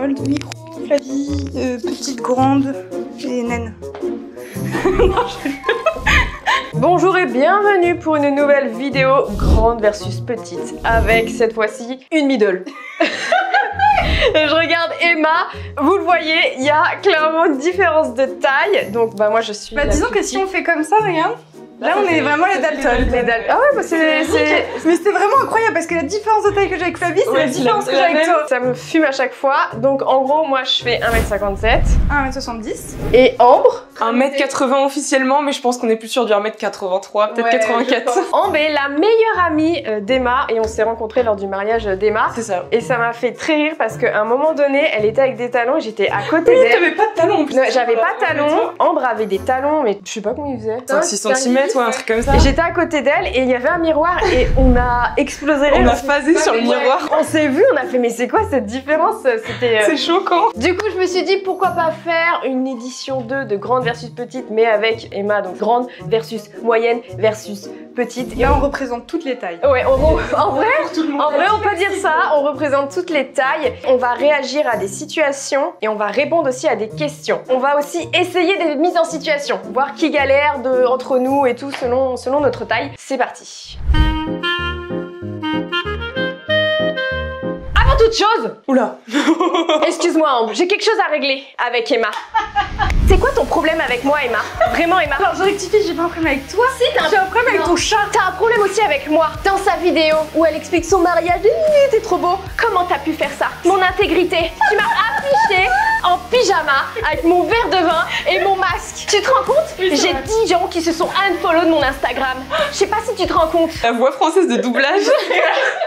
Old micro, Flavie, petite, grande et naine. Bonjour et bienvenue pour une nouvelle vidéo grande versus petite avec cette fois-ci une middle. Je regarde Emma, vous le voyez, il y a clairement une différence de taille. Donc bah moi je suis. Bah disons que si on fait comme ça, regarde. Là, on est vraiment les Dalton. Ah ouais, bah c'est... Mais c'était vraiment incroyable parce que la différence de taille que j'ai avec Flavie, c'est la différence que j'ai avec toi. Ça me fume à chaque fois. Donc en gros, moi je fais 1m57. 1m70. Et Ambre 1m80 officiellement, mais je pense qu'on est plus sûr du 1m83, peut-être 84. Ambre est la meilleure amie d'Emma et on s'est rencontrés lors du mariage d'Emma. C'est ça. Et ça m'a fait très rire parce qu'à un moment donné, elle était avec des talons et j'étais à côté d'elle. T'avais pas de talons en plus. Non, j'avais pas de talons. Ambre avait des talons, mais je sais pas comment ils faisaient. 5-6 cm ou un truc comme ça. Et j'étais à côté d'elle et il y avait un miroir et on a explosé. On a phasé sur le miroir. On s'est vu, on a fait mais c'est quoi cette différence? C'était C'est choquant. Du coup je me suis dit pourquoi pas faire une édition 2 de grande versus petite mais avec Emma, donc grande versus moyenne versus petite. Et là on représente toutes les tailles. Ouais, en vrai on peut dire ça, on représente toutes les tailles. On va réagir à des situations et on va répondre aussi à des questions. On va aussi essayer des mises en situation, voir qui galère entre nous et tout selon notre taille. C'est parti. Avant toute chose, Oula. excuse-moi Ambre, j'ai quelque chose à régler avec Emma. C'est quoi ton problème avec moi Emma? Vraiment Emma? Alors je rectifie, j'ai pas un problème avec toi. Si, j'ai un problème avec ton chat. T'as un problème aussi avec moi. Dans sa vidéo où elle explique son mariage, t'es trop beau. Comment t'as pu faire ça? Mon intégrité. Tu m'as affiché en pyjama avec mon verre de vin et mon masque. Tu te rends compte? J'ai 10 gens qui se sont unfollow de mon Instagram. Je sais pas si tu te rends compte. La voix française de doublage.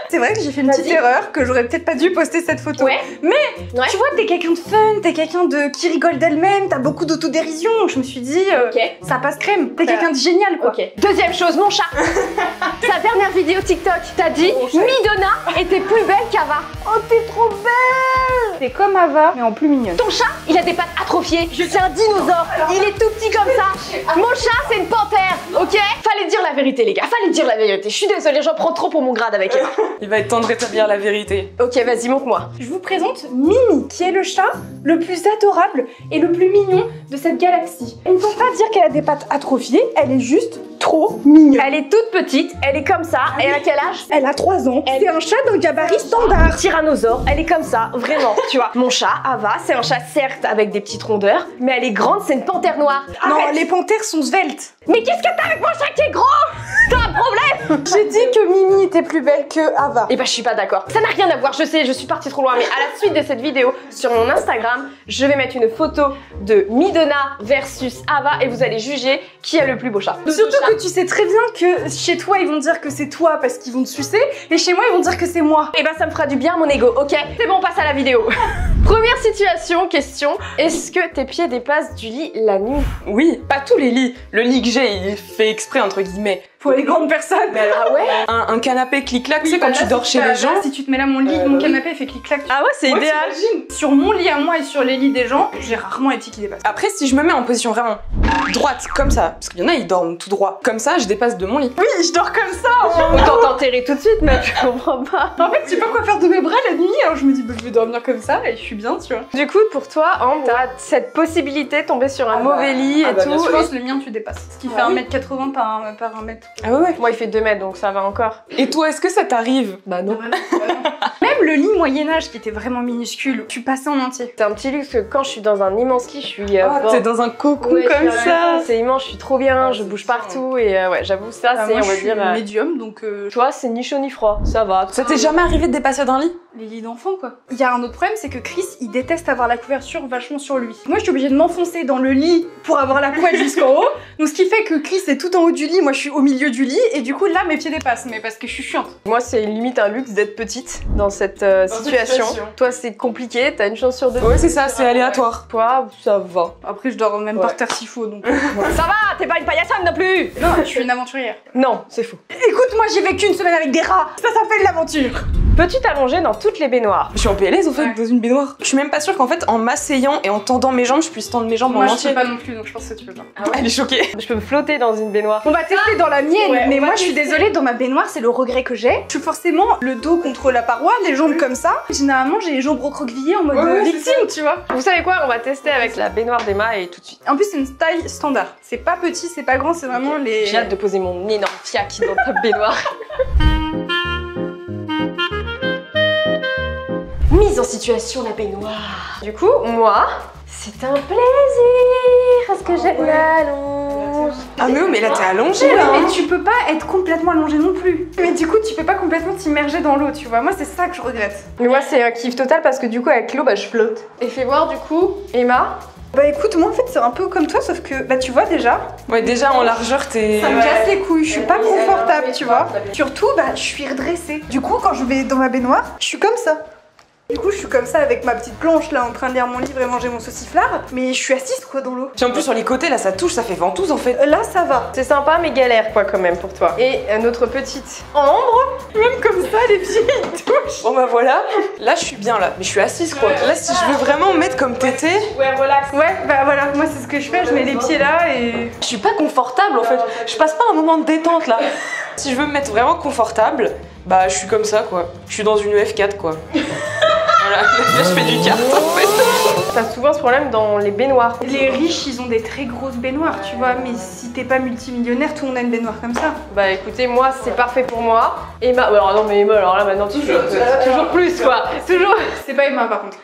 C'est vrai que j'ai fait une petite erreur, que j'aurais peut-être pas dû poster cette photo. Ouais. Mais Ouais. tu vois, t'es quelqu'un de fun, t'es quelqu'un qui rigole d'elle-même, t'as beaucoup d'autodérision. Je me suis dit, Ok. ça passe crème. T'es quelqu'un de génial, quoi. Ok. Deuxième chose, mon chat. Sa dernière vidéo TikTok, t'as dit Midona était plus belle qu'Ava. Oh, t'es trop belle. T'es comme Ava, mais en plus mignonne. Ton chat, il a des pattes atrophiées. C'est un dinosaure. Il est tout petit comme ça. Mon chat, c'est une panthère. Ok? Fallait dire la vérité, les gars. Fallait dire la vérité. Je suis désolée, j'en prends trop pour mon grade avec Emma. Il va être temps de rétablir la vérité. Ok, vas-y, montre-moi. Je vous présente Mimi, qui est le chat le plus adorable et le plus mignon de cette galaxie. Il ne faut pas dire qu'elle a des pattes atrophiées, elle est juste trop mignonne. Elle est toute petite, elle est comme ça. Et elle a quel âge? Elle a 3 ans. Elle- C'est un chat d'un gabarit standard. Tyrannosaure, elle est comme ça, vraiment, tu vois. Mon chat, Ava, c'est un chat certes avec des petites rondeurs, mais elle est grande, c'est une panthère noire. Non, Arrête. les panthères sont sveltes. Mais qu'est-ce que t'as avec mon chat qui est gros? T'as un problème? J'ai dit que Mimi était plus belle que Ava. Eh ben je suis pas d'accord. Ça n'a rien à voir, je sais, je suis partie trop loin, mais à la suite de cette vidéo, sur mon Instagram, je vais mettre une photo de Midona versus Ava et vous allez juger qui a le plus beau chat. Surtout que tu sais très bien que chez toi ils vont dire que c'est toi parce qu'ils vont te sucer et chez moi ils vont dire que c'est moi. Eh ben ça me fera du bien à mon ego, ok? C'est bon, on passe à la vidéo. Première situation, question. Est-ce que tes pieds dépassent du lit la nuit? Oui, pas tous les lits. Le lit que j'ai, il est fait exprès entre guillemets. Pour les grandes personnes. Ah ouais? Un canapé clic-clac, tu sais, quand bah tu là, dors si chez tu les vas gens. là, si tu te mets là mon lit, mon canapé fait clic-clac. Ah ouais, c'est Ouais, idéal. t'imagines. Sur mon lit à moi et sur les lits des gens, j'ai rarement les pieds qui dépassent. Après, si je me mets en position vraiment droite, comme ça, parce qu'il y en a, ils dorment tout droit. Comme ça, je dépasse de mon lit. Oui, je dors comme ça. Autant t'enterrer tout de suite, mais je comprends pas. En fait, je sais pas quoi faire de mes bras la nuit, alors je me dis bah, je vais dormir comme ça et je suis bien, tu vois. Du coup, pour toi, Ambre, t'as cette possibilité de tomber sur un mauvais lit et bah, tout. bien Je sûr. pense que le mien tu dépasses. Ce qui fait Ah oui. 1m80 par 1 mètre. Ah ouais, ouais. Moi, il fait 2 mètres, donc ça va encore. Et toi, est-ce que ça t'arrive? Bah non. Même le lit Moyen-Âge qui était vraiment minuscule, tu passais en entier. C'est un petit luxe que quand je suis dans un immense lit, je suis... Ah, t'es dans un cocon Ouais, comme je suis- ça. C'est immense, je suis trop bien, Ah, je c'est bouge ça. partout et ouais, j'avoue, ça, c'est, Moi, on va je suis dire... médium donc Toi, c'est ni chaud ni froid, ça va. Ça t'est jamais arrivé de dépasser d'un lit? les lits d'enfants quoi. Il y a un autre problème, c'est que Chris il déteste avoir la couverture vachement sur lui. Moi je suis obligée de m'enfoncer dans le lit pour avoir la couette jusqu'en haut. Donc ce qui fait que Chris est tout en haut du lit, moi je suis au milieu du lit et du coup là mes pieds dépassent, mais parce que je suis chiante. Moi, c'est limite un luxe d'être petite dans cette situation. situation. Toi, c'est compliqué, t'as une chance sur 2. Ouais, c'est ça, c'est aléatoire. Toi, ça va. Après je dors même Ouais. par terre s'il faut donc. Ça va, t'es pas une paillassonne non plus. Non, je suis une aventurière. Non, c'est faux. Écoute, moi j'ai vécu une semaine avec des rats, ça s'appelle l'aventure. Peux-tu t'allonger dans toutes les baignoires? Je suis en PLS en fait dans une baignoire. Je suis même pas sûre qu'en fait en m'asseyant et en tendant mes jambes, je puisse tendre mes jambes Moi en je entier. peux pas non plus, donc je pense que tu peux pas. Ah ouais. Elle est choquée. Je peux me flotter dans une baignoire. On va tester dans la mienne, Ouais, mais on va moi je suis tester. désolée, dans ma baignoire c'est le regret que j'ai. Je suis forcément le dos contre la paroi, les jambes comme ça. Généralement j'ai les jambes recroquevillées en mode Ouais, victime, tu vois. Vous savez quoi? On va tester avec la baignoire d'Emma et tout de suite. En plus c'est une taille standard. C'est pas petit, c'est pas grand, c'est vraiment les... J'ai hâte de poser mon énorme fiac dans ta baignoire. Mise en situation la baignoire. Du coup, moi, c'est un plaisir parce que je m'allonge. Ah mais là t'es allongée Ouais, là. mais tu peux pas être complètement allongé non plus. Mais du coup tu peux pas complètement t'immerger dans l'eau, tu vois. Moi c'est ça que je regrette. Mais moi, c'est un kiff total parce que du coup, avec l'eau, bah, je flotte. Et fais voir du coup, Emma. Bah écoute, moi en fait c'est un peu comme toi, sauf que bah tu vois déjà, Ouais déjà en largeur t'es... ça me casse les couilles, je suis pas confortable, tu vois. Surtout bah je suis redressée. Du coup quand je vais dans ma baignoire, je suis comme ça. Du coup je suis comme ça avec ma petite planche là en train de lire mon livre et manger mon sauciflard, mais je suis assise quoi dans l'eau. Puis en plus sur les côtés là ça touche, ça fait ventouse en fait. Là ça va. C'est sympa, mais galère quoi quand même pour toi. Et notre petite Ambre. Même comme ça les filles ils touchent. Bon bah voilà, là je suis bien là, mais je suis assise quoi. Là si je veux vraiment me mettre comme tété, Ouais, relax. Ouais bah voilà, moi c'est ce que je fais, je mets les pieds là et... je suis pas confortable en fait. Je passe pas un moment de détente là. Si je veux me mettre vraiment confortable, bah je suis comme ça quoi. Je suis dans une F4 quoi. Voilà, là je fais du kart en fait. T'as souvent ce problème dans les baignoires. Les riches ils ont des très grosses baignoires, tu vois, mais si t'es pas multimillionnaire, tout le monde a une baignoire comme ça. Bah écoutez, moi c'est parfait pour moi. Emma, alors non mais Emma, alors là maintenant toujours plus quoi. Toujours. C'est pas Emma par contre.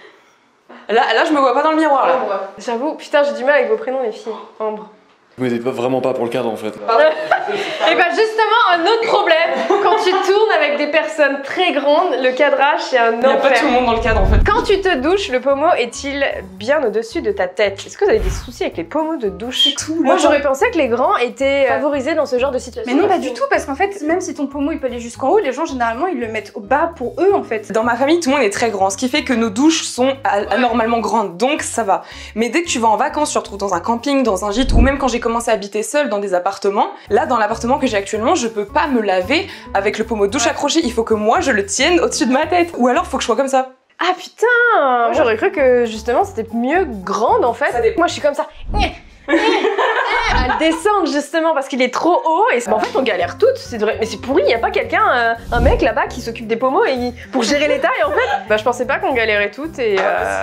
Là je me vois pas dans le miroir là. J'avoue, putain, j'ai du mal avec vos prénoms les filles. Ambre. Vous m'aidez pas vraiment pas pour le cadre en fait. Et bah justement, un autre problème, quand tu tournes avec des personnes très grandes, le cadrage c'est un Il y a pas enfer. tout le monde dans le cadre en fait. Quand tu te douches, le pommeau est-il bien au-dessus de ta tête? Est-ce que vous avez des soucis avec les pommeaux de douche? Moi j'aurais pensé que les grands étaient favorisés dans ce genre de situation. Mais non, pas du tout, parce qu'en fait, même si ton pommeau il peut aller jusqu'en haut, les gens généralement ils le mettent au bas pour eux en fait. Dans ma famille, tout le monde est très grand, ce qui fait que nos douches sont anormalement grandes, donc ça va. Mais dès que tu vas en vacances, tu te retrouves dans un camping, dans un gîte, ou même quand j'ai commencé à habiter seule dans des appartements, là dans l'appartement que j'ai actuellement, je peux pas me laver avec le pommeau de douche accroché, il faut que moi je le tienne au-dessus de ma tête, ou alors faut que je sois comme ça. Ah putain, moi j'aurais cru que justement c'était mieux grande en fait. Ça dépend. Moi je suis comme ça. À descendre justement parce qu'il est trop haut et en fait on galère toutes, c'est vrai. Mais c'est pourri, y a pas quelqu'un, un mec là-bas qui s'occupe des pommeaux et pour gérer les tailles en fait. Bah je pensais pas qu'on galérait toutes et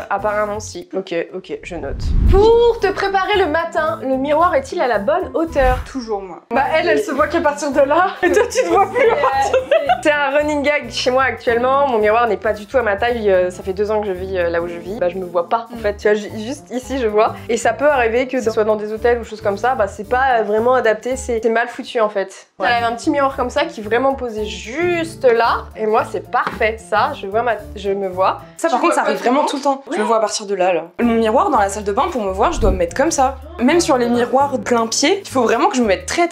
apparemment si. Ok, je note. Pour te préparer le matin, le miroir est-il à la bonne hauteur? Toujours moi. Bah elle se voit qu'à partir de là, et toi tu te vois plus. C'est un running gag chez moi actuellement, mon miroir n'est pas du tout à ma taille, ça fait 2 ans que je vis là où je vis, bah je me vois pas en fait, tu vois, juste ici je vois, et ça peut arriver que ce soit dans des hôtels ou choses comme ça, bah c'est pas vraiment adapté, c'est mal foutu en fait. Ouais. Elle avait un petit miroir comme ça qui est vraiment posé juste là, et moi c'est parfait, ça, je me vois. Ça par contre ça arrive vraiment tout le temps, je me vois à partir de là. Mon miroir dans la salle de bain, pour me voir, je dois me mettre comme ça. Même sur les miroirs plein pied, il faut vraiment que je me mette très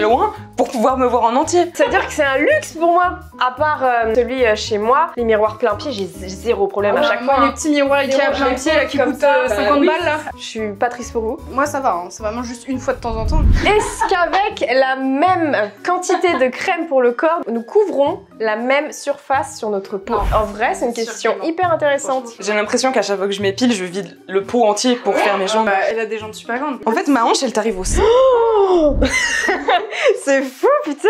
loin pour pouvoir me voir en entier. Ça veut dire que c'est un luxe pour moi. À part celui chez moi, les miroirs plein pied, j'ai zéro problème à chaque fois. Les petits miroirs Ikea plein pied là qui comme coûtent ça, 50 oui. balles là. Je suis pas triste pour vous. Moi ça va, hein. C'est vraiment juste une fois de temps en temps. Est-ce qu'avec la même quantité de crème pour le corps, nous couvrons la même surface sur notre peau? En vrai, c'est une question hyper intéressante. J'ai l'impression qu'à chaque fois que je m'épile, je vide le pot entier pour faire mes jambes. Bah, elle a des jambes super grandes. En fait, ma hanche, elle t'arrive au sein. C'est fou, putain!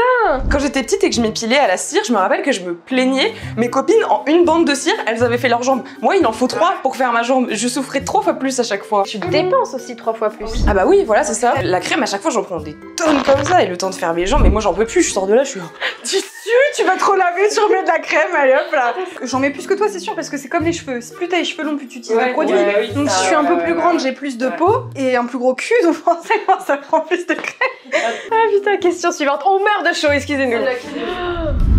Quand j'étais petite et que je m'épilais à la cire, je me rappelle que je me plaignais. Mes copines, en une bande de cire, elles avaient fait leurs jambes. Moi, il en faut 3 pour faire ma jambe. Je souffrais 3 fois plus à chaque fois. Tu dépenses aussi 3 fois plus. Ah bah oui, voilà, c'est ça. La crème, à chaque fois, j'en prends des tonnes comme ça. Et le temps de faire mes jambes, mais moi, j'en peux plus. Je sors de là, je suis... Tu sues, tu vas trop laver, tu remets de la crème, allez hop là. J'en mets plus que toi, c'est sûr, parce que c'est comme les cheveux. Plus t'as les cheveux longs, plus tu utilises le produit. Ouais, oui, donc ça, si je suis un peu plus grande, ouais. j'ai plus de peau et un plus gros cul, donc forcément ça prend plus de crème. Ah putain, question suivante. On meurt de chaud, excusez-nous.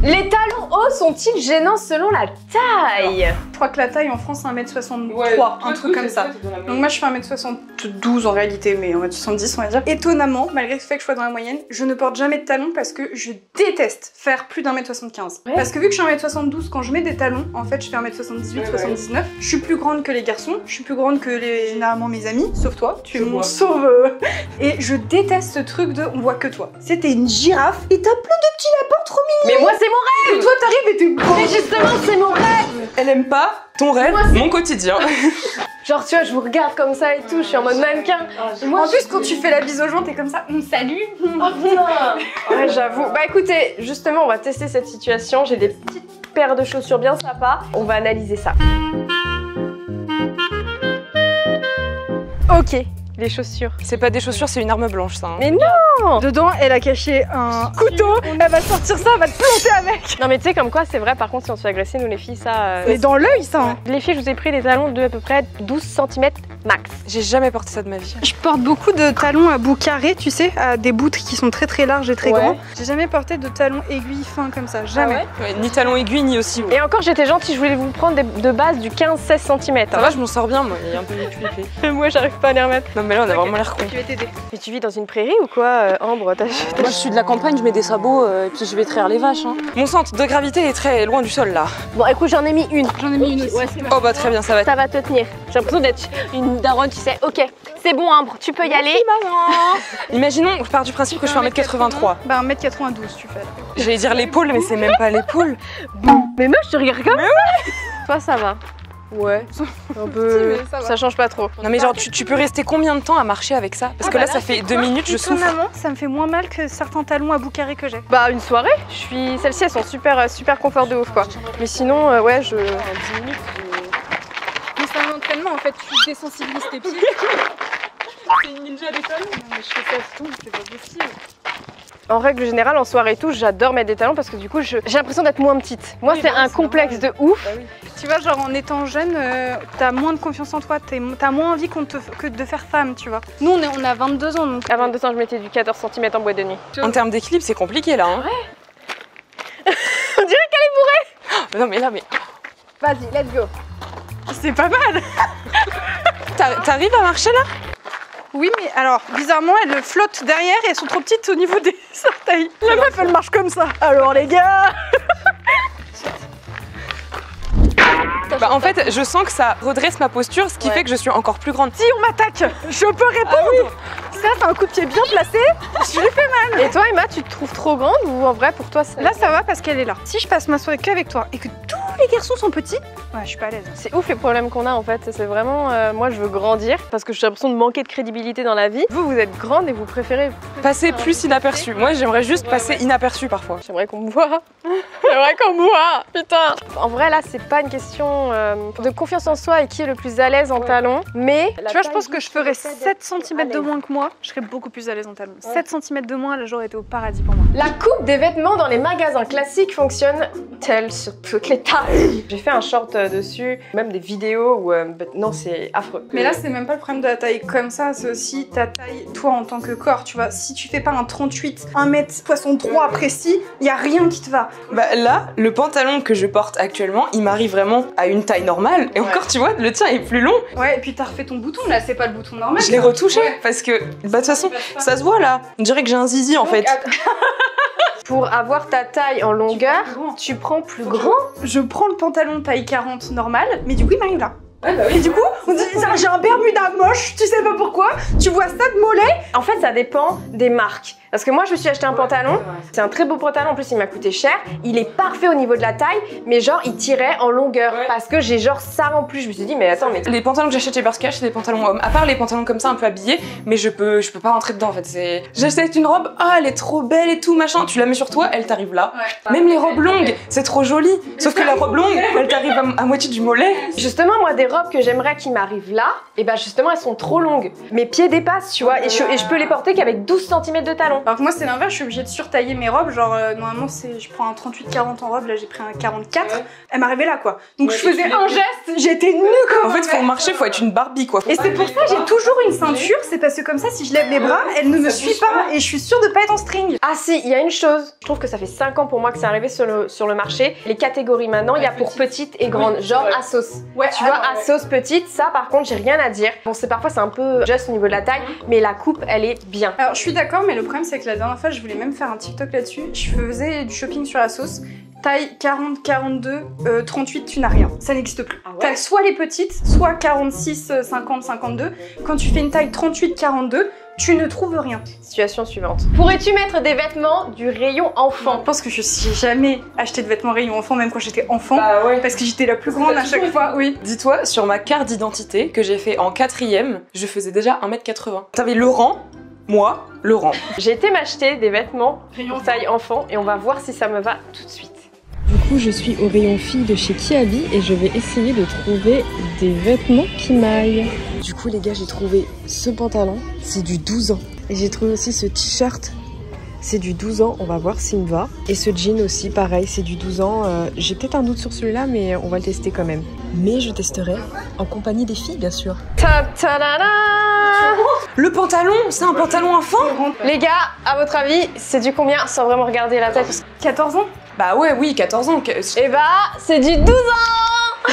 Les talons hauts sont-ils gênants selon la taille? crois que la taille en France c'est 1m63, Ouais, un truc comme ça. Donc moi je fais 1m72 en réalité, mais 1m70 on va dire. Étonnamment, malgré le fait que je sois dans la moyenne, je ne porte jamais de talons parce que je déteste faire plus d'1m75. Ouais. Parce que vu que je suis 1m72, quand je mets des talons, en fait je fais 1m78, 79. Je suis plus grande que les garçons, je suis plus grande que généralement mes amis, sauf toi, tu es Sauf mon moi. sauveur. Et je déteste ce truc de on voit que toi. C'était une girafe et t'as plein de petits lapins trop mignons. Mais moi, c'est mon rêve. Et toi t'arrives et t'es beau. Mais justement, c'est mon rêve. Elle aime pas ton rêve, Moi, c'est- mon quotidien. Genre, tu vois, je vous regarde comme ça et tout, je suis en mode mannequin. Et moi, En plus quand tu fais la bise aux gens t'es comme ça, salut. Oh putain. Ouais, j'avoue. Bah écoutez, justement, on va tester cette situation. J'ai des petites paires de chaussures bien sympas. On va analyser ça. Ok, les chaussures. C'est pas des chaussures, c'est une arme blanche ça. Hein. Mais non. Dedans elle a caché un couteau, elle va sortir ça, elle va te planter avec. Non mais tu sais comme quoi c'est vrai par contre si on se fait agresser nous les filles ça... Mais dans l'œil ça hein. Les filles je vous ai pris des talons de à peu près 12 cm max. J'ai jamais porté ça de ma vie. Je porte beaucoup de talons à bout carré, tu sais, à des bouts qui sont très très larges et très Ouais. grands. J'ai jamais porté de talons aiguilles fins comme ça, jamais. Ah Ouais, ni talon aiguille, ni aussi. Et encore j'étais gentille, je voulais vous prendre de base du 15-16 cm. Ça va, je m'en sors bien, moi. Il est un peu flippé. Moi j'arrive pas à les remettre. Non, mais là, on a vraiment l'air con. Je vais t'aider. Mais tu vis dans une prairie ou quoi Ambre Moi, je suis de la campagne, je mets des sabots et puis je vais traire les vaches. Hein. Mon centre de gravité est très loin du sol là. Bon écoute j'en ai mis une. J'en ai mis une aussi. Ouais, c'est bon. Oh bah très bien, ça va. Ça va te tenir. J'ai l'impression d'être une daronne, tu sais. Ok, c'est bon Ambre, tu peux y aller. Imaginons, je pars du principe que je fais 1m83. Bah 1m92 tu fais. J'allais dire l'épaule, mais c'est même pas l'épaule. Mais meuf, je regarde comme Toi ça va. Ouais, un peu. mais ça va. Ça change pas trop. Non mais genre, tu peux rester combien de temps à marcher avec ça? Parce que là, ça fait 2 minutes, je souffre. Étonnamment, ça me fait moins mal que certains talons à bout carré que j'ai. Bah une soirée, celles-ci elles sont super confort de ouf quoi. Mais sinon ouais je... 10 minutes. Mais c'est un entraînement en fait, tu désensibilises tes pieds. C'est une ninja des talons. Non mais je fais ça tout, c'est pas possible. En règle générale en soirée et tout, j'adore mettre des talons parce que du coup j'ai l'impression d'être moins petite. Moi Oui, c'est bah, un c'est complexe normal. de ouf. Bah oui. Tu vois, genre en étant jeune, t'as moins de confiance en toi, t'as moins envie que de faire femme, tu vois. Nous on a 22 ans donc. À 22 ans je mettais du 14 cm en boîte de nuit. En termes d'équilibre, c'est compliqué là. Hein. On dirait qu'elle est Non mais là, mais bourrée. Vas-y, let's go. C'est pas mal. t'arrives à marcher là? Oui mais alors, bizarrement elle flotte derrière et elles sont trop petites au niveau des orteils. La meuf elle marche comme ça. Alors les gars. Bah en fait, je sens que ça redresse ma posture, ce qui Ouais. fait que je suis encore plus grande. Si on m'attaque, je peux répondre. Ça c'est un coup de pied bien placé. Je lui fais mal. Et toi Emma, tu te trouves trop grande ou en vrai pour toi c'est... Là ça va parce qu'elle est là. Si je passe ma soirée qu'avec toi et que tous les garçons sont petits, ouais je suis pas à l'aise. C'est ouf les problèmes qu'on a en fait, c'est vraiment moi je veux grandir parce que j'ai l'impression de manquer de crédibilité dans la vie. Vous êtes grande et vous préférez... Passer plus inaperçu. Moi, j'aimerais juste passer inaperçu parfois. J'aimerais qu'on me voit. J'aimerais qu'on me voit. Putain. En vrai là c'est pas une question de confiance en soi et qui est le plus à l'aise en talons, mais... Tu vois, je pense que je ferais 7 cm de moins que moi, je serais beaucoup plus à l'aise en talons. 7 cm de moins, là j'aurais été au paradis pour moi. La coupe des vêtements dans les magasins classiques fonctionne telle sur toutes les tailles. J'ai fait un short dessus, même des vidéos où... non c'est affreux. Mais là c'est même pas le problème de la taille comme ça, c'est aussi ta taille, toi en tant que corps, tu vois. Si tu fais pas un 38, 1m63 précis, y a rien qui te va. Bah là, le pantalon que je porte actuellement, il m'arrive vraiment à une taille normale. Et encore, tu vois, le tien est plus long. Ouais, et puis t'as refait ton bouton, là c'est pas le bouton normal. Je l'ai ça. retouché Ouais. parce que, bah de toute façon, ça se voit là. On dirait que j'ai un zizi en fait. Pour avoir ta taille en longueur, tu prends plus grand. Je prends le pantalon taille 40 normal, mais du coup il m'arrive là. Ouais, bah oui. Et du coup, on dit ça, j'ai un Bermuda moche, tu sais pas pourquoi, tu vois ça de mollet. En fait, ça dépend des marques. Parce que moi, je me suis acheté un pantalon. C'est un très beau pantalon. En plus, il m'a coûté cher. Il est parfait au niveau de la taille, mais genre, il tirait en longueur. Ouais. Parce que j'ai genre ça en plus. Je me suis dit, mais attends, mais... Les pantalons que j'achète chez Bershka, c'est des pantalons hommes. À part les pantalons comme ça, un peu habillés, mais je peux pas rentrer dedans en fait. C'est... J'achète une robe, ah elle est trop belle et tout machin. Tu la mets sur toi, elle t'arrive là. Même les robes longues, c'est trop joli. Sauf que la robe longue, elle t'arrive à moitié du mollet. Justement, moi, des robes que j'aimerais qui m'arrivent là, et ben justement, elles sont trop longues. Mes pieds dépassent, tu vois, et je peux les porter qu'avec 12 cm de talons. Alors que moi c'est l'inverse, je suis obligée de surtailler mes robes, genre normalement je prends un 38-40 en robe, là j'ai pris un 44, ouais. Elle m'arrivait là quoi. Donc je faisais un geste, j'étais nue comme en fait faut marcher, faut être une Barbie quoi. Et c'est pour ça que j'ai toujours une ceinture, c'est parce que comme ça si je lève les bras, elle ne me suit pas et je suis sûre de pas être en string. Ah si, il y a une chose, je trouve que ça fait 5 ans pour moi que c'est arrivé sur le marché. Les catégories maintenant, il y a pour petite et grande, genre Asos. Ouais, tu vois, Asos petite, ça par contre j'ai rien à dire. Bon parfois c'est un peu juste au niveau de la taille, mais la coupe elle est bien. Alors je suis d'accord, mais le problème c'est que la dernière fois je voulais même faire un TikTok là-dessus. Je faisais du shopping sur Asos. Taille 40, 42, 38, tu n'as rien. Ça n'existe plus. Ah ouais. T'as soit les petites, soit 46, 50, 52. Quand tu fais une taille 38, 42, tu ne trouves rien. Situation suivante. Pourrais-tu mettre des vêtements du rayon enfant? Je pense que je n'ai jamais acheté de vêtements rayon enfant, même quand j'étais enfant. Ah ouais. Parce que j'étais la plus grande à chaque fois, oui. Dis-toi, sur ma carte d'identité que j'ai fait en 4e, je faisais déjà 1m80. T'avais Laurent, moi, Laurent. J'ai été m'acheter des vêtements rayon taille enfant et on va voir si ça me va tout de suite. Du coup, je suis au rayon filles de chez Kiabi et je vais essayer de trouver des vêtements qui m'aillent. Du coup, les gars, j'ai trouvé ce pantalon, c'est du 12 ans. Et j'ai trouvé aussi ce t-shirt, c'est du 12 ans, on va voir s'il me va. Et ce jean aussi, pareil, c'est du 12 ans. J'ai peut-être un doute sur celui-là, mais on va le tester quand même. Mais je testerai en compagnie des filles, bien sûr. Ta-ta-da-da! Le pantalon, c'est un pantalon enfant? Les gars, à votre avis, c'est du combien sans vraiment regarder la taille? 14 ans? Bah ouais, oui, 14 ans. Et bah, c'est du 12 ans!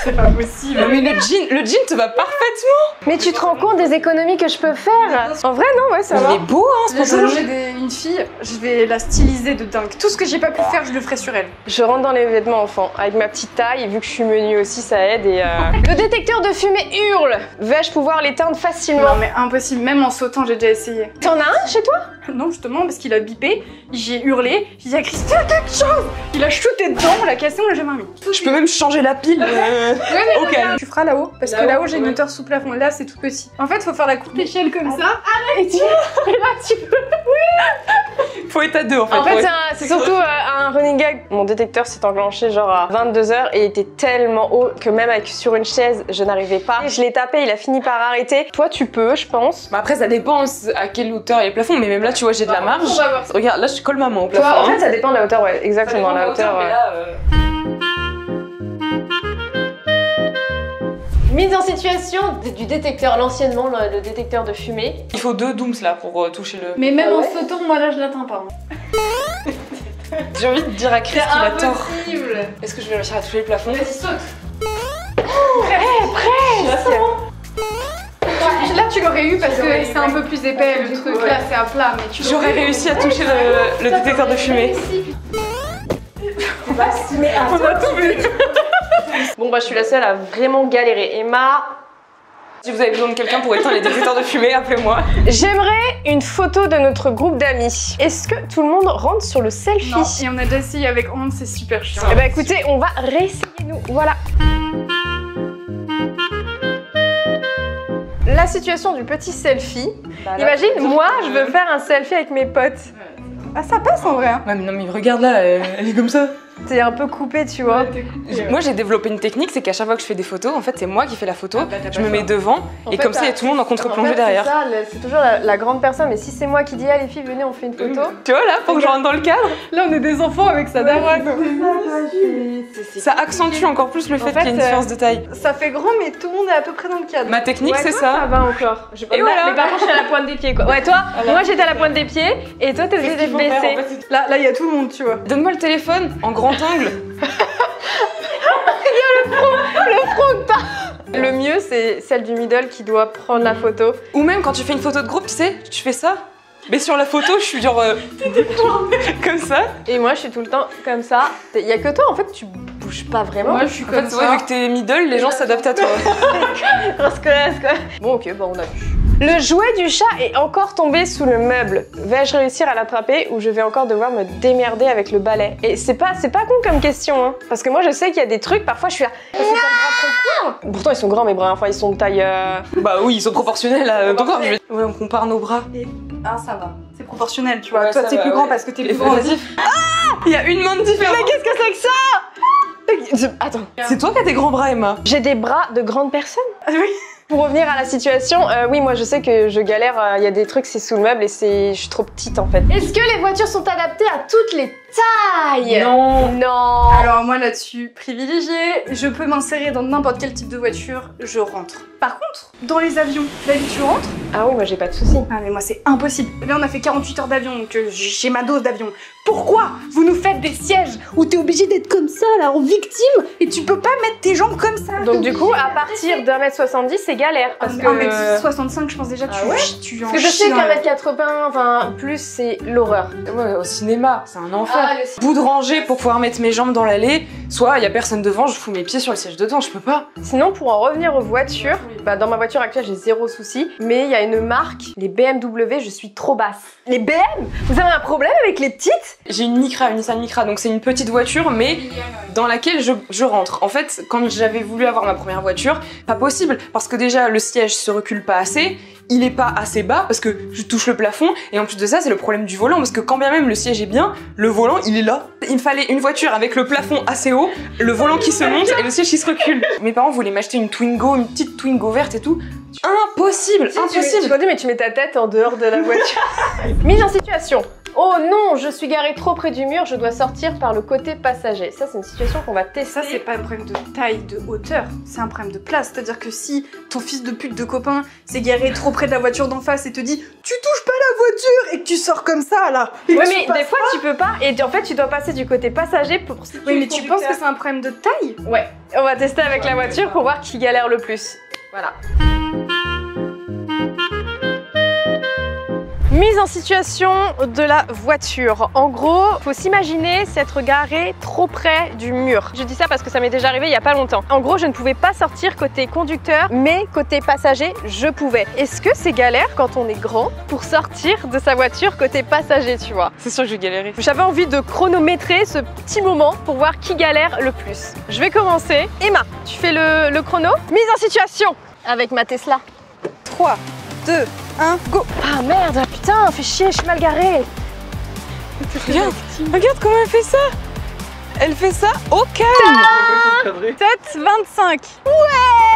C'est pas possible. Mais le jean te va parfaitement. Mais tu te rends compte des économies que je peux faire? En vrai, non, ouais, ça va. Il est beau, hein, ce pantalon. Si j'ai une fille, je vais la styliser de dingue. Tout ce que j'ai pas pu faire, je le ferai sur elle. Je rentre dans les vêtements enfants avec ma petite taille et vu que je suis menue aussi, ça aide. Et le détecteur de fumée hurle. Vais-je pouvoir l'éteindre facilement? Non mais impossible, même en sautant, j'ai déjà essayé. T'en as un chez toi? Non, justement, parce qu'il a bipé, j'ai hurlé, j'ai dit à Chris, fais quelque chose! Il a shooté dedans, on l'a cassé, on l'a jamais remis. Je peux même changer la pile. Ok. Tu feras là-haut, parce que là-haut j'ai une hauteur sous plafond, là c'est tout petit. En fait, faut faire la coupe d'échelle comme ça. Et là, tu peux. Faut être à deux en fait. En fait, c'est surtout un running gag. Mon détecteur s'est enclenché genre à 22h et il était tellement haut que même sur une chaise, je n'arrivais pas. Je l'ai tapé, il a fini par arrêter. Toi, tu peux, je pense. Bah après, ça dépend à quelle hauteur est le plafond, mais même là, tu vois, j'ai de la marge. Regarde, là, je colle ma main au plafond. En fait, ça dépend de la hauteur, ouais, exactement, la hauteur. Mise en situation du détecteur, l'anciennement le détecteur de fumée. Il faut 2 dooms là pour toucher le... Mais même en sautant, moi là je l'atteins pas. J'ai envie de dire à Chris qu'il a tort. Impossible. Est-ce que je vais réussir à toucher le plafond? Vas-y, saute. Presque. Là tu l'aurais eu parce que c'est un peu plus épais le truc, là c'est à plat, mais tu j'aurais réussi à toucher le détecteur de fumée. On a tout vu. Bon bah je suis la seule à vraiment galérer. Emma, si vous avez besoin de quelqu'un pour éteindre les détecteurs de fumée, appelez-moi. J'aimerais une photo de notre groupe d'amis. Est-ce que tout le monde rentre sur le selfie? Non, et on a déjà essayé avec Honte, c'est super chiant. Eh bah écoutez, on va réessayer nous, voilà. La situation du petit selfie. Bah là, imagine, moi je veux faire un selfie avec mes potes. Ah ça passe en vrai. Hein. Ouais mais non mais regarde là, elle est comme ça. T'es un peu coupé, tu vois. Ouais, moi j'ai développé une technique, c'est qu'à chaque fois que je fais des photos, en fait c'est moi qui fais la photo, je me mets devant et comme ça il y a tout le monde en contre-plongée derrière. C'est toujours la grande personne, mais si c'est moi qui dis ah les filles venez on fait une photo. Tu vois là, pour que je rentre dans le cadre. Là on est des enfants avec sa daronne. Ça accentue encore plus le fait qu'il y ait une différence de taille. Ça fait grand mais tout le monde est à peu près dans le cadre. Ma technique c'est ça. Ça va encore. Et voilà. Mais par contre je suis à la pointe des pieds quoi. Ouais toi, moi j'étais à la pointe des pieds et toi t'es baissé. Là il y a tout le monde tu vois. Donne-moi le téléphone en grand angle. Il y a le front que t'as. Le mieux c'est celle du middle qui doit prendre la photo. Ou même quand tu fais une photo de groupe, tu sais, tu fais ça. Mais sur la photo, je suis genre comme ça. Et moi je suis tout le temps comme ça. Il y a que toi en fait tu bouges pas vraiment. Moi je suis comme ça. Vu que t'es middle, les gens s'adaptent à toi. On se connaisse quoi. Bon ok, bah on a vu. Le jouet du chat est encore tombé sous le meuble. Vais-je réussir à l'attraper ou je vais encore devoir me démerder avec le balai? Et c'est pas con comme question, hein. Parce que moi je sais qu'il y a des trucs, parfois je suis là. Parce que t'as le bras trop court. Pourtant ils sont grands mes bras, enfin ils sont de taille. Bah oui, ils sont proportionnels à ton corps. Ouais, on compare nos bras. Ah ça va, c'est proportionnel tu vois. Ouais, toi t'es plus grand parce que t'es plus grand. Il y a une main de différence. Mais qu'est-ce que c'est que ça? Attends. C'est toi qui as des grands bras, Emma. J'ai des bras de grandes personnes? Oui. Pour revenir à la situation, oui, moi je sais que je galère, il y a des trucs, c'est sous le meuble et je suis trop petite en fait. Est-ce que les voitures sont adaptées à toutes les tailles? Non. Non. Alors moi là-dessus, privilégiée, je peux m'insérer dans n'importe quel type de voiture, je rentre. Par contre, dans les avions, David, tu rentres? Ah oui, moi j'ai pas de soucis. Ah mais moi c'est impossible. Là on a fait 48 heures d'avion, donc j'ai ma dose d'avion. Pourquoi vous nous faites des sièges où t'es obligé d'être comme ça là, en victime, et tu peux pas mettre tes jambes comme ça? Donc du coup, à partir d'1m70, c'est galère parce que... 1m65, je pense déjà que tu en Parce que je sais chies dans la- qu'1m80, enfin plus, c'est l'horreur. Ouais, au cinéma, c'est un enfer. Ah, Bout de rangée pour pouvoir mettre mes jambes dans l'allée, soit il y a personne devant, je fous mes pieds sur le siège de devant, je peux pas. Sinon, pour en revenir aux voitures, bah, dans ma voiture actuelle, j'ai zéro souci. Mais il y a une marque, les BMW, je suis trop basse. Les BM? Vous avez un problème avec les petites? J'ai une Micra, une Nissan Micra, donc c'est une petite voiture, mais dans laquelle je rentre. En fait, quand j'avais voulu avoir ma première voiture, pas possible, parce que déjà le siège se recule pas assez, il est pas assez bas parce que je touche le plafond, et en plus de ça, c'est le problème du volant, parce que quand bien même le siège est bien, le volant il est là. Il me fallait une voiture avec le plafond assez haut, le volant qui se monte et le siège qui se recule. Mes parents voulaient m'acheter une Twingo, une petite Twingo verte et tout. Impossible, impossible. Tu conduis, mais tu mets ta tête en dehors de la voiture. Mise en situation. Oh non, je suis garée trop près du mur, je dois sortir par le côté passager. Ça, c'est une situation qu'on va tester. Ça, c'est pas un problème de taille, de hauteur, c'est un problème de place. C'est-à-dire que si ton fils de pute de copain s'est garé trop près de la voiture d'en face et te dit « Tu touches pas la voiture !» et que tu sors comme ça, là. Oui, mais des fois, tu peux pas, et en fait, tu dois passer du côté passager pour... Oui, mais tu penses que c'est un problème de taille? Ouais. On va tester avec la voiture pour voir qui galère le plus. Voilà. Mise en situation de la voiture. En gros, faut s'imaginer s'être garé trop près du mur. Je dis ça parce que ça m'est déjà arrivé il y a pas longtemps. En gros, je ne pouvais pas sortir côté conducteur, mais côté passager, je pouvais. Est-ce que c'est galère quand on est grand pour sortir de sa voiture côté passager, tu vois? C'est sûr que je vais galérer. J'avais envie de chronométrer ce petit moment pour voir qui galère le plus. Je vais commencer. Emma, tu fais le chrono. Mise en situation avec ma Tesla. 3, 2, 1, go! Ah merde, putain, fais chier, je suis mal garée. Regarde comment elle fait ça. Elle fait ça au calme. 7,25.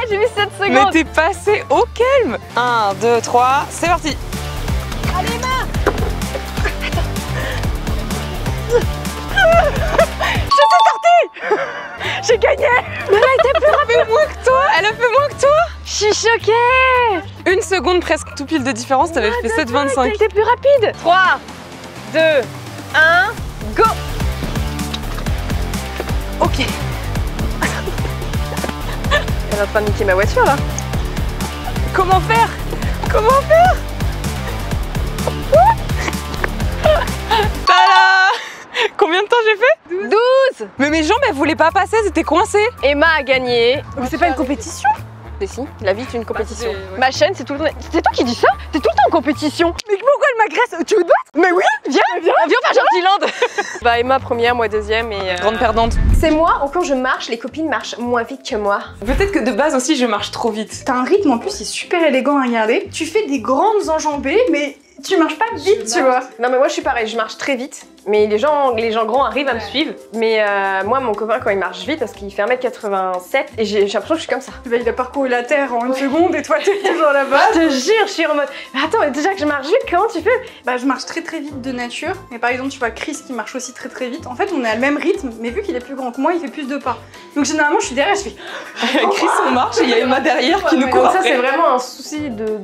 J'ai mis 7 Mais secondes. t'es passé au calme. 1, 2, 3, c'est parti. Allez, Emma. J'ai gagné. Mais elle a été plus rapide. Moins que toi. Elle a fait moins que toi. Je suis choquée. Une seconde presque tout pile de différence, t'avais fait 7,25. Elle était plus rapide. 3, 2, 1, go. Ok. Elle est en train de niquer ma voiture là. Comment faire? Comment faire? Tada! Combien de temps j'ai fait? 12. Mais mes jambes elles voulaient pas passer, elles étaient coincées. Emma a gagné. Mais c'est pas une compétition. Mais si, la vie est une compétition. ouais. Ma chaîne, c'est tout le temps... C'est toi qui dis ça? T'es tout le temps en compétition. Mais pourquoi elle m'agresse? Tu veux te battre? Mais oui. Viens, viens faire Gentilande. Bah Emma première, moi deuxième et... Grande perdante. C'est moi, ou quand je marche, les copines marchent moins vite que moi. Peut-être que de base aussi je marche trop vite. T'as un rythme en plus, c'est super élégant à regarder. Tu fais des grandes enjambées, mais tu marches pas vite, tu vois. Non mais moi je suis pareil, je marche très vite. Mais les gens grands arrivent à me suivre. Mais moi, mon copain, quand il marche vite, parce qu'il fait 1m87, et j'ai l'impression que je suis comme ça. Bah, il a parcouru la terre en une seconde et toi t'es toujours là-bas. Je te jure, je suis en mode... Mais attends, mais déjà que je marche vite, comment tu fais? Bah, je marche très très vite de nature. Mais par exemple, tu vois Chris qui marche aussi très très vite. En fait, on est à le même rythme, mais vu qu'il est plus grand que moi, il fait plus de pas. Donc généralement, je suis derrière, je fais... Chris on marche et il y a Emma derrière qui nous court Donc ça, après. c'est vraiment un souci de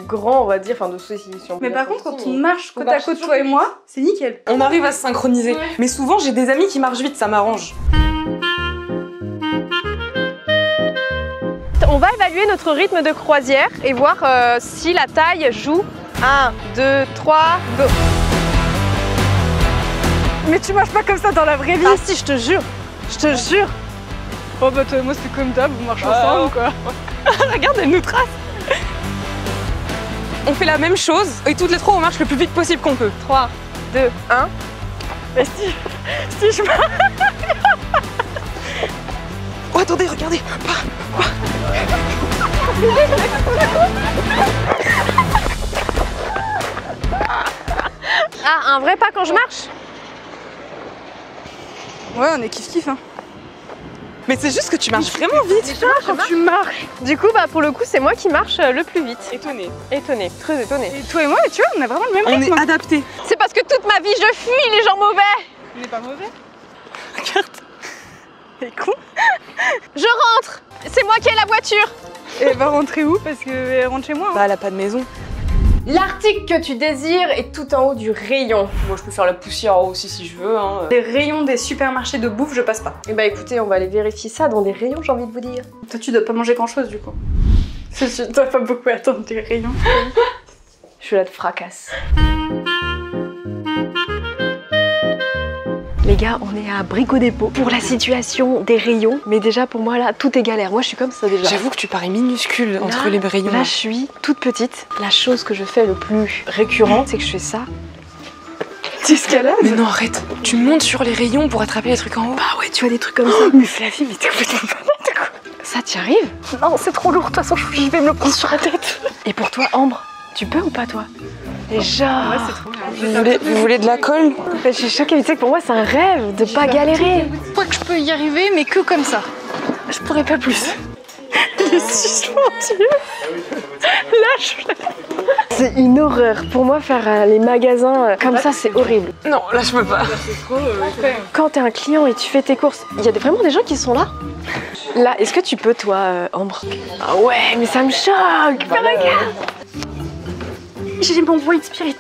grand, on va dire, enfin de souci. Si on peut Mais dire par contre, souci, quand on marche côte à marche côte, toujours toi et moi, c'est nickel. On arrive à se synchroniser. Mais souvent j'ai des amis qui marchent vite, ça m'arrange. On va évaluer notre rythme de croisière et voir si la taille joue. 1, 2, 3, go. Mais tu marches pas comme ça dans la vraie vie. Ah si, je te jure. Je te jure. Oh bah toi et moi c'est comme d'hab, on marche ensemble quoi. Regarde, elle nous trace. On fait la même chose et toutes les trois on marche le plus vite possible qu'on peut. 3, 2, 1. Mais si je marche... Oh attendez, regardez. Ah, un vrai pas quand je marche? Ouais, on est kiff-kiff hein. Mais c'est juste que tu marches vraiment vite. Quand tu marches. Du coup, bah pour le coup, c'est moi qui marche le plus vite. Étonnée. Étonnée, très étonnée. Et toi et moi, tu vois, on a vraiment le même On rythme. est adaptés. C'est parce que toute ma vie, je fuis les gens mauvais. On n'est pas mauvais. Regarde. T'es con. Je rentre. C'est moi qui ai la voiture. Et elle va rentrer où? Parce qu'elle rentre chez moi. Hein. Bah, elle a pas de maison. L'article que tu désires est tout en haut du rayon. Moi, je peux faire la poussière en haut aussi si je veux. Hein. Les rayons des supermarchés de bouffe, je passe pas. Et bah écoutez, on va aller vérifier ça dans des rayons, j'ai envie de vous dire. Toi, tu dois pas manger grand chose du coup. Tu dois pas beaucoup attendre des rayons. Je suis là de fracasse. Les gars, on est à Brico Dépôt pour la situation des rayons. Mais déjà, pour moi, là, tout est galère. Moi, je suis comme ça déjà. J'avoue que tu parais minuscule entre les rayons. Là, je suis toute petite. La chose que je fais le plus récurrent, c'est que je fais ça. T'escalades? Mais non, arrête. Tu montes sur les rayons pour attraper les trucs en haut. Bah ouais, tu vois des trucs comme ça. Mais Flavie, mais t'es complètement malade quoi. Ça, t'y arrives? Non, c'est trop lourd, de toute façon, je vais me le prendre sur la tête. Et pour toi, Ambre, tu peux ou pas, toi? Et genre... Ouais, c'est trop bien. Vous voulez de la colle? Je suis choquée, mais tu sais que pour moi, c'est un rêve de pas galérer. Je crois que je peux y arriver, mais que comme ça. Je pourrais pas plus. Les suspendu. Lâche. C'est une horreur. Pour moi, faire les magasins comme ça, c'est horrible. Non, là, je peux pas. Quand t'es un client et tu fais tes courses, il y a vraiment des gens qui sont là. Là, est-ce que tu peux, toi, Ambre? Ah ouais, mais ça me choque. Mais regarde. J'ai mon white spirit.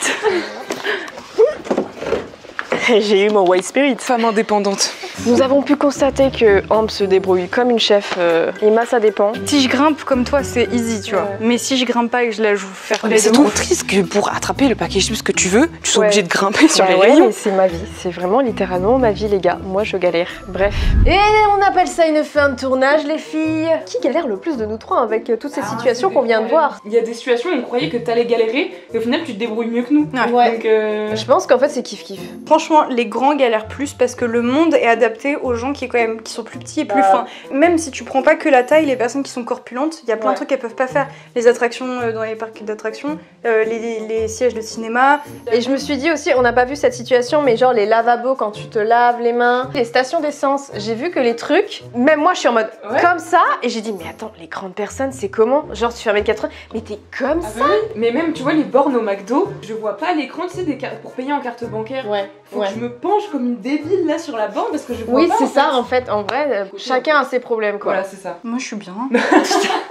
J'ai eu mon white spirit. Femme indépendante. Nous avons pu constater que Ambre se débrouille comme une chef. Emma, ça dépend. Si je grimpe comme toi, c'est easy, tu vois. Ouais. Mais si je grimpe pas et que je la joue faire Mais c'est trop triste que pour attraper le paquet chips que tu veux, tu sois Ouais. obligé de grimper sur les ouais, rayons. mais c'est ma vie. C'est vraiment littéralement ma vie, les gars. Moi, je galère. Bref. Et on appelle ça une fin de tournage, les filles. Qui galère le plus de nous trois avec toutes ces situations qu'on vient de voir? Il y a des situations où on croyait que t'allais galérer et au final tu te débrouilles mieux que nous. Ouais. Donc Je pense qu'en fait, c'est kiff-kiff. Franchement, les grands galèrent plus parce que le monde est adapté aux gens qui sont plus petits et plus fins. Même si tu prends pas que la taille, les personnes qui sont corpulentes, il y a plein de trucs qu'elles peuvent pas faire. Les attractions dans les parcs d'attractions, les sièges de cinéma. Et je me suis dit aussi, on n'a pas vu cette situation, mais genre les lavabos quand tu te laves les mains, les stations d'essence, j'ai vu que les trucs, même moi je suis en mode comme ça, et j'ai dit mais attends, les grandes personnes c'est comment? Genre tu fais 1m80, mais t'es comme ça? bah oui. Mais même tu vois les bornes au McDo, je vois pas à l'écran, tu sais, pour payer en carte bancaire. Ouais. Faut que je me penche comme une débile là sur la borne parce que je vois Oui, pas. c'est ça en fait, en vrai, chacun a ses problèmes quoi. Voilà, c'est ça. Moi, je suis bien.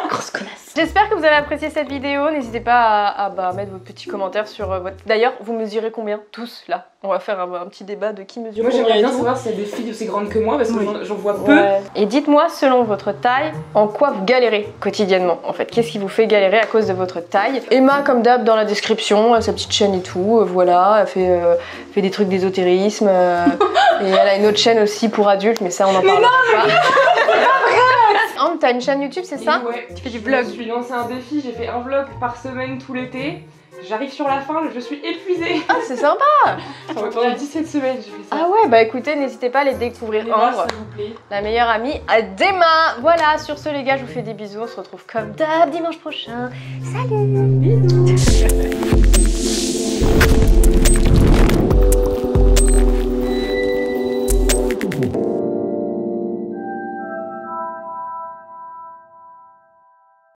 Grosse connasse. J'espère que vous avez apprécié cette vidéo, n'hésitez pas à mettre vos petits commentaires sur votre... D'ailleurs, vous mesurez combien? Tous là. On va faire un petit débat de qui mesure Moi combien j'aimerais et bien tout. savoir s'il y a des filles aussi grandes que moi parce que j'en vois peu. Ouais. Et dites-moi, selon votre taille, en quoi vous galérez quotidiennement en fait. Qu'est-ce qui vous fait galérer à cause de votre taille? Emma, comme d'hab, dans la description, sa petite chaîne et tout, voilà, elle fait des trucs d'ésotérisme. Et elle a une autre chaîne aussi pour adultes, mais ça on en parle pas. Ambre, t'as une chaîne YouTube, c'est ça? Ouais. Tu fais du vlog. Je me suis lancé un défi, j'ai fait un vlog par semaine tout l'été. J'arrive sur la fin, je suis épuisée. Ah, c'est sympa! Pendant 17 semaines, j'ai fait ça. Ah ouais, bah écoutez, n'hésitez pas à aller découvrir Ambre, s'il vous plaît. la meilleure amie d'Emma. Voilà, sur ce les gars, je vous fais des bisous, on se retrouve comme d'hab dimanche prochain. Salut!